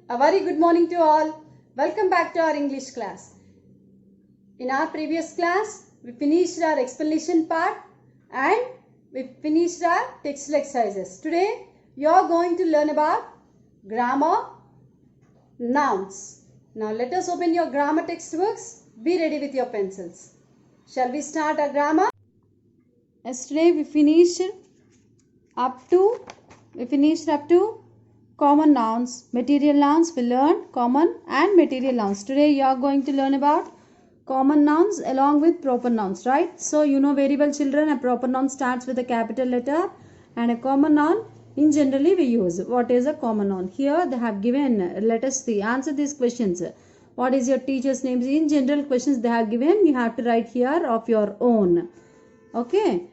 A very good morning to all. Welcome back to our English class. In our previous class, we finished our explanation part and we finished our textual exercises. Today, you are going to learn about grammar, nouns. Now, let us open your grammar textbooks. Be ready with your pencils. Shall we start our grammar? Yesterday, we finished up to common nouns, material nouns. We learned common and material nouns. Today you are going to learn about common nouns along with proper nouns, right? So you know very well, children, a proper noun starts with a capital letter and a common noun in generally we use. What is a common noun? Here they have given, let us see, answer these questions. What is your teacher's name? In general questions they have given, you have to write here of your own. Okay,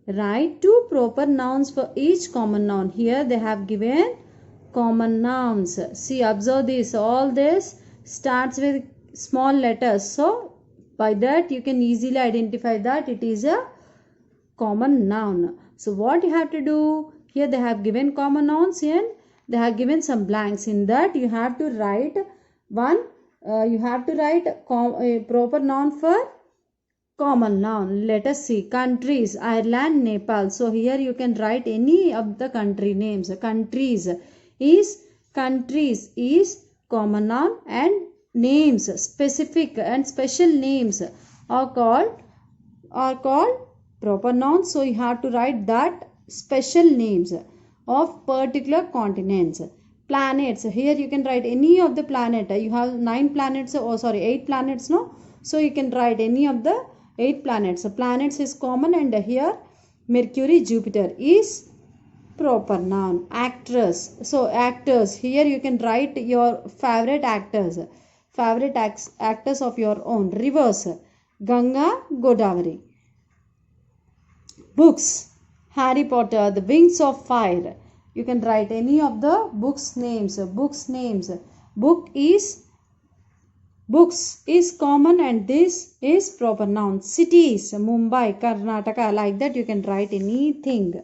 write two proper nouns for each common noun. Here they have given common nouns. See, observe this. All this starts with small letters. So, by that you can easily identify that it is a common noun. So, what you have to do? Here they have given common nouns and they have given some blanks. In that you have to write a proper noun for common noun. Let us see. Countries, Ireland, Nepal. So, here you can write any of the country names. Countries is common noun and names, specific and special names are called proper nouns. So you have to write that special names of particular continents. Planets, here you can write any of the planet. You have 8 planets, no? So you can write any of the 8 planets. So planets is common and here Mercury, Jupiter is proper noun. Actress, so actors, here you can write your favorite actors of your own. Rivers, Ganga, Godavari. Books, Harry Potter, The Wings of Fire. You can write any of the books names. Books is common and this is proper noun. Cities, Mumbai, Karnataka, like that you can write anything.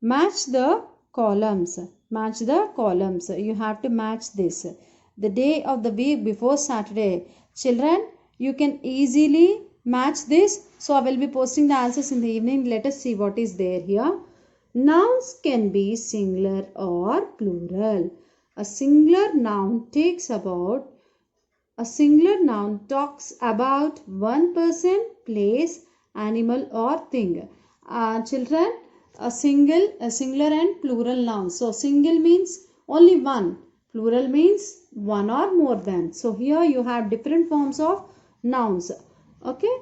Match the columns. You have to match this. The day of the week before Saturday. Children, you can easily match this. So I will be posting the answers in the evening. Let us see what is there here. Nouns can be singular or plural. A singular noun talks about one person, place, animal or thing. Children, a singular and plural noun. So single means only one, plural means one or more than. So here you have different forms of nouns. Okay,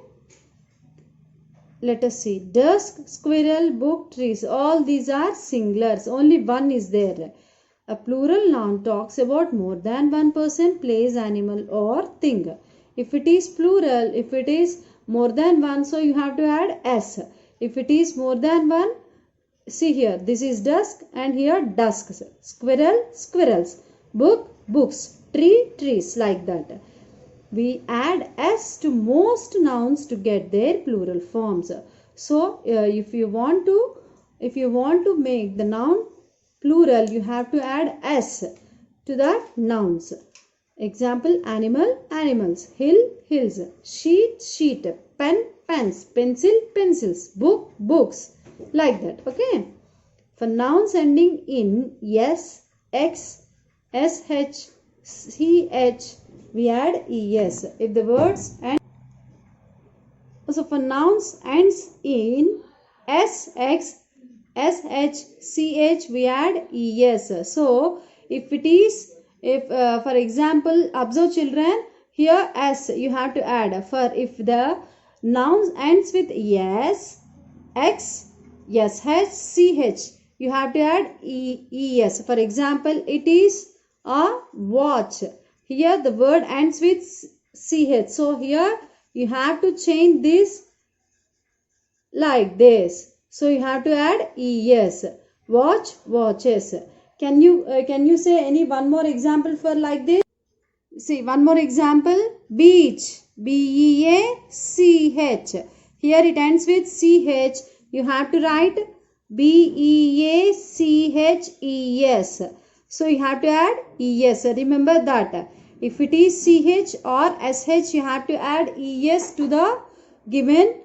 let us see. Dusk, squirrel, book, trees, all these are singulars, only one is there. A plural noun talks about more than one person, place, animal or thing. If it is plural, if it is more than one, so you have to add s. If it is more than one, see here, this is dusk and here dusks. Squirrel, squirrels. Book, books. Tree, trees, like that. We add s to most nouns to get their plural forms. So if you want to make the noun plural, you have to add s to that nouns. Example, animal, animals. Hill, hills. Sheet, sheet. Pen, pens. Pencil, pencils. Book, books. Like that. Okay. For nouns ending in s, x, sh, ch, we add es. If the words and so for nouns ends in s, x, sh, ch, we add es. So if for example, observe children, here s you have to add. For if the nouns ends with s, x, sh, you have to add es. For example, it is a watch. Here the word ends with ch. So here you have to change this like this. So you have to add es. Watch, watches. Can you say any one more example for like this? See, one more example. Beach, beach. Here it ends with ch. You have to write B-E-A-C-H-E-S. So you have to add ES. Remember that. If it is CH or SH, you have to add ES to the given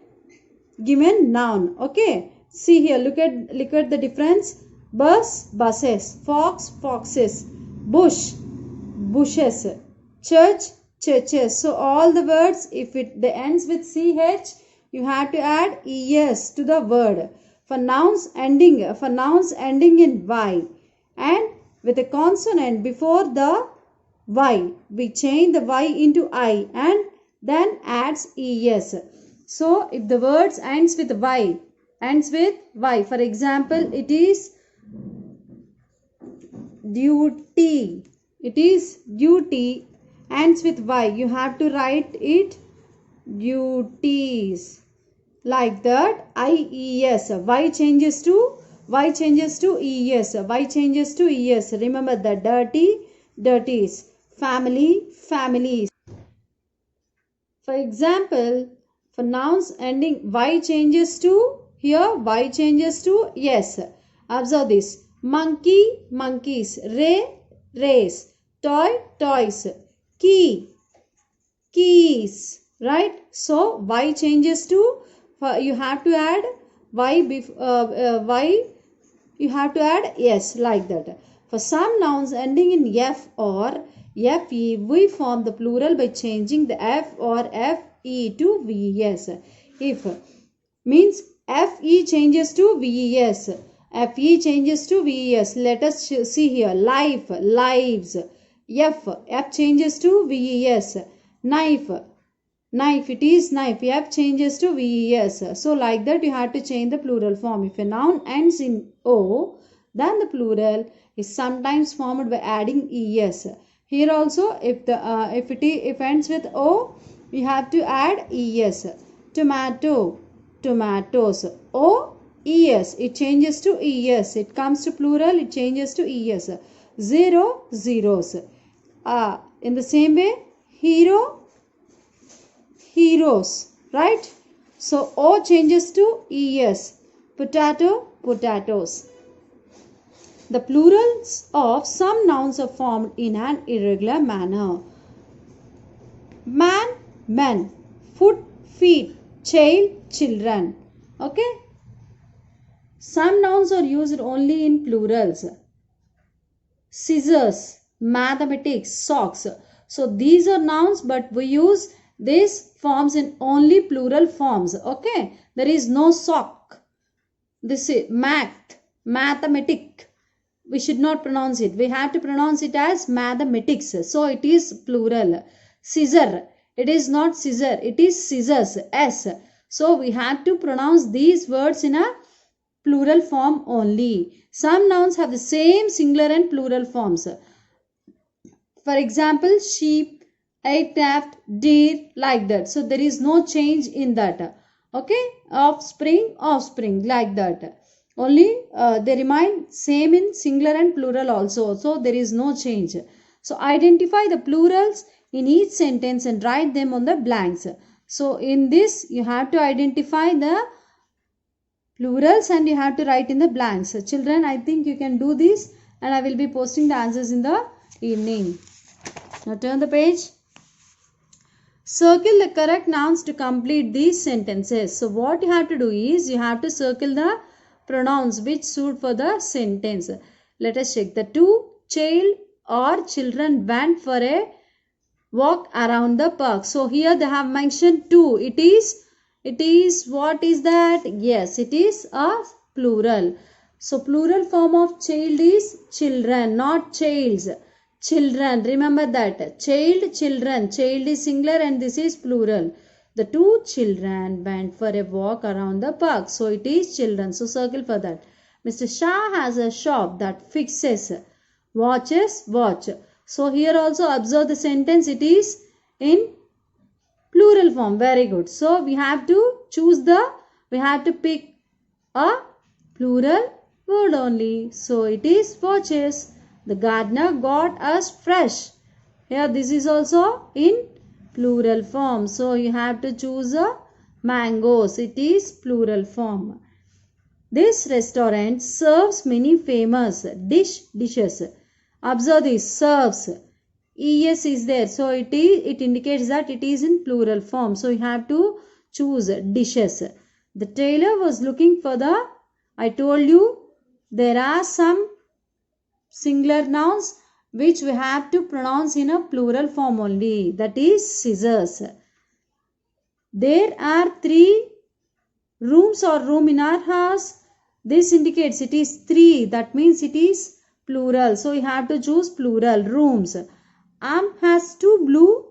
noun. Okay. See here. Look at the difference. Bus, buses. Fox, foxes. Bush, bushes. Church, churches. So all the words, if they ends with CH, you have to add ES to the word. For nouns ending in Y and with a consonant before the Y, we change the Y into I and then adds ES. So if the words ends with Y, for example, it is duty. It is duty, ends with Y. You have to write it duties. Like that, IES. Y changes to ES. Y changes to ES. Remember that. Dirty, dirties. Family, families. For example, for nouns ending Y changes to, here Y changes to yes. Observe this. Monkey, monkeys. Ray, rays. Toy, toys. Key, keys. Right? So Y changes to, you have to add Y, you have to add yes, like that. For some nouns ending in F or FE, we form the plural by changing the F or FE to VES. If means FE changes to VES, FE changes to VES. Let us see here. Life, lives. F changes to VES. Knife, knife, it is knife. F changes to VES. So like that you have to change the plural form. If a noun ends in O, then the plural is sometimes formed by adding ES. Here also if ends with O, we have to add ES. Tomato, tomatoes. O, ES. It changes to ES. It comes to plural, it changes to ES. Zero, zeros. In the same way, hero, heroes, right? So O changes to ES. Potato, potatoes. The plurals of some nouns are formed in an irregular manner. Man, men. Foot, feet. Child, children. Okay? Some nouns are used only in plurals. Scissors, mathematics, socks. So these are nouns, but we use these forms in only plural forms. Okay? There is no sock. This is mathematic. We should not pronounce it. We have to pronounce it as mathematics. So it is plural. Scissor. It is not scissor. It is scissors. S. So we have to pronounce these words in a plural form only. Some nouns have the same singular and plural forms. For example, sheep, aircraft, deer, like that. So there is no change in that. Okay? Offspring, offspring, like that. Only they remain same in singular and plural also. So there is no change. So identify the plurals in each sentence and write them on the blanks. So in this you have to identify the plurals and you have to write in the blanks. Children, I think you can do this and I will be posting the answers in the evening. Now turn the page. Circle the correct nouns to complete these sentences. So what you have to do is you have to circle the pronouns which suit for the sentence. Let us check. The two child or children went for a walk around the park. So here they have mentioned two. It is what is that? Yes, it is a plural. So plural form of child is children, not childs. Children, remember that. Child, children. Child is singular and this is plural. The two children went for a walk around the park. So it is children. So circle for that. Mr. Shah has a shop that fixes watches, watch. So here also observe the sentence. It is in plural form. Very good. So we have to pick a plural word only. So it is watches. The gardener got us fresh. Here this is also in plural form. So you have to choose a mangoes. It is plural form. This restaurant serves many famous dishes. Observe this, serves. Es is there, so it indicates that it is in plural form. So you have to choose dishes. The tailor was looking for the, I told you there are some singular nouns which we have to pronounce in a plural form only, that is scissors. There are 3 rooms or room in our house. This indicates it is 3, that means it is plural, so you have to choose plural, rooms. Has 2 blue,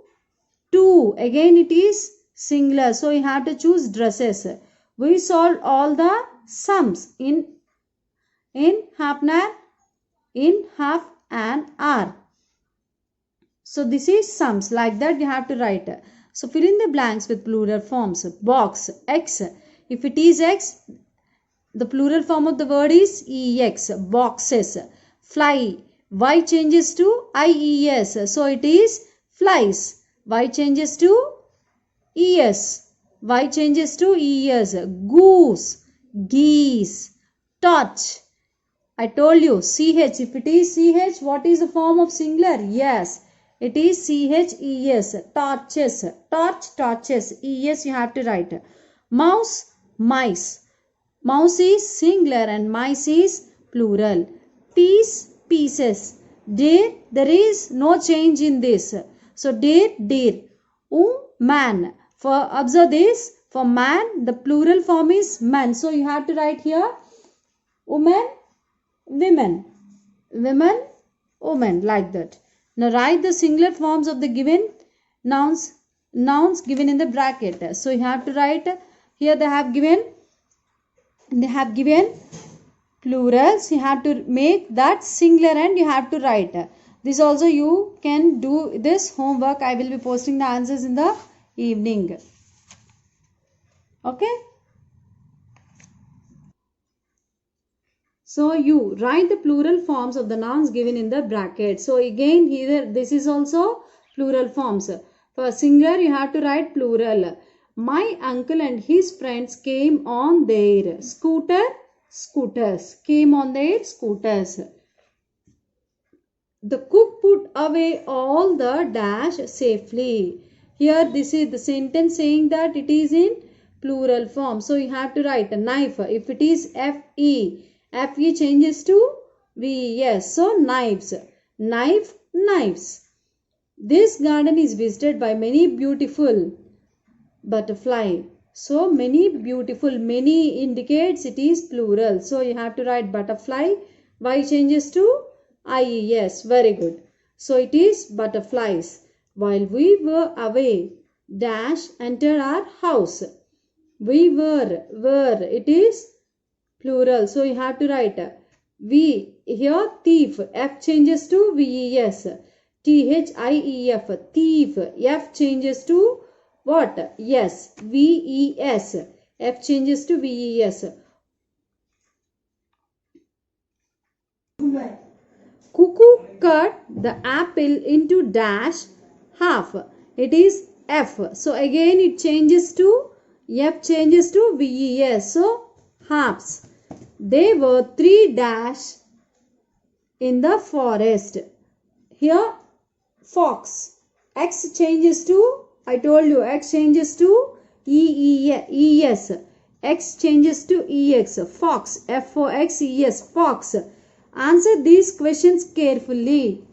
2, again it is singular, so you have to choose dresses. We solved all the sums in half an hour, in half an hour. So this is sums, like that you have to write. So fill in the blanks with plural forms. Box, X. If it is X, the plural form of the word is EX, boxes. Fly, Y changes to IES, so it is flies. Y changes to ES, Y changes to ES. Goose, geese. Torch, I told you CH, if it is CH, what is the form of singular? Yes, it is CHES, torches, torch, torches, ES you have to write. Mouse, mice. Mouse is singular and mice is plural. Piece, pieces. Deer, there is no change in this. So deer, deer. Man. For observe this, for man, the plural form is man. So you have to write here woman, women. Women, women, like that. Now write the singular forms of the given nouns given in the bracket. So you have to write here they have given plurals. You have to make that singular and you have to write. This also you can do this homework. I will be posting the answers in the evening. Okay. So you write the plural forms of the nouns given in the bracket. So again here this is also plural forms. For singular you have to write plural. My uncle and his friends came on their scooters. Came on their scooters. The cook put away all the dash safely. Here this is the sentence saying that it is in plural form. So you have to write a knife. If it is FE, FE changes to VES. So knives. Knife, knives. This garden is visited by many beautiful butterfly. So many beautiful, many indicates it is plural. So you have to write butterfly. Y changes to IES. Very good. So it is butterflies. While we were away, dash entered our house. We were, it is plural. So you have to write we, here thief, F changes to VES. THIEF, thief, F changes to what? Yes, VES. F changes to VES. Cuckoo cut the apple into dash half. It is F. So again it changes to F changes to VES. So halves. There were 3 dash in the forest. Here fox. X changes to, I told you, X changes to ES. X changes to EX. Fox. FOX, fox. Answer these questions carefully.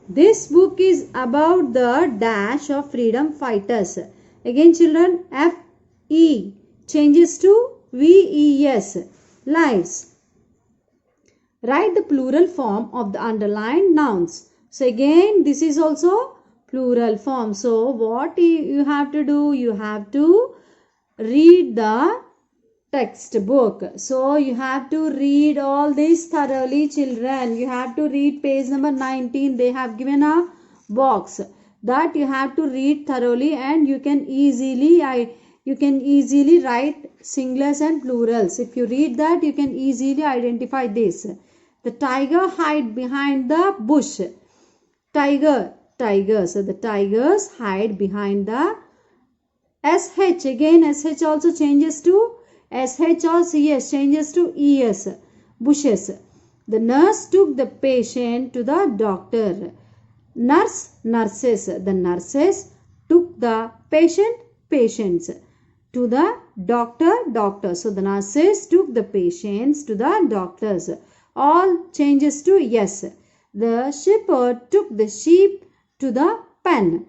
This book is about the dash of freedom fighters. Again children, FE changes to VES. Lives. Write the plural form of the underlined nouns. So again this is also plural form. So what you have to do? You have to read the textbook. So you have to read all this thoroughly children. You have to read page number 19. They have given a box that you have to read thoroughly and you can easily write singulars and plurals. If you read that you can easily identify this. The tiger hide behind the bush. Tiger. So the tigers hide behind the SH. Again SH also changes to SH or CS changes to ES. Bushes. The nurse took the patient to the doctor. Nurse, nurses. The nurses took the patient, patients. To the doctor, doctor. So the nurses took the patients to the doctors. All changes to yes. The shepherd took the sheep to the pen.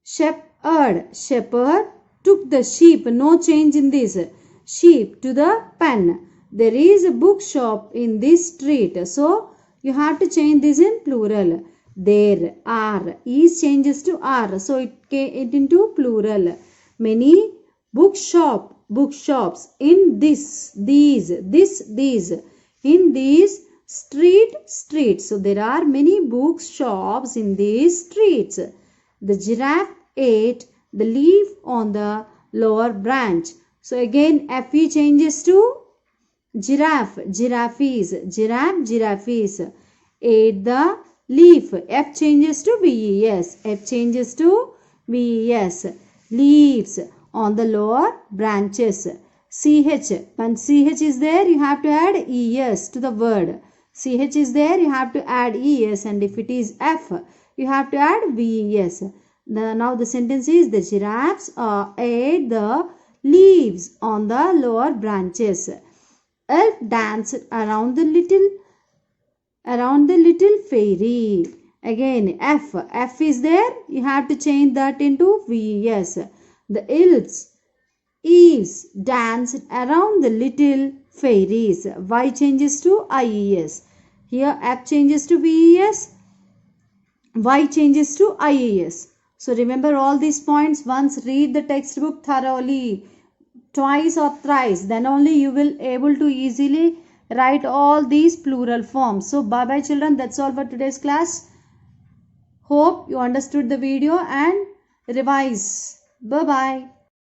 Shepherd, shepherd took the sheep. No change in this. Sheep to the pen. There is a bookshop in this street. So you have to change this in plural. There are. Is changes to are. So it into plural. Many bookshops in these. In these streets. So there are many bookshops in these streets. The giraffe ate the leaf on the lower branch. So again FE changes to giraffe, giraffes, giraffe, giraffes. Ate the leaf. F changes to BES. F changes to BES. Leaves on the lower branches. CH. When CH is there, you have to add ES to the word. CH is there, you have to add ES. And if it is F, you have to add VES. Now the sentence is the giraffes ate the leaves on the lower branches. Elf danced around the little fairy. Again F is there, you have to change that into VES. The elves danced around the little fairies. Y changes to IES. Here F changes to VES. Y changes to IES. So remember all these points. Once read the textbook thoroughly, twice or thrice, then only you will able to easily write all these plural forms. So bye bye children, that's all for today's class. Hope you understood the video and revise. Bye bye.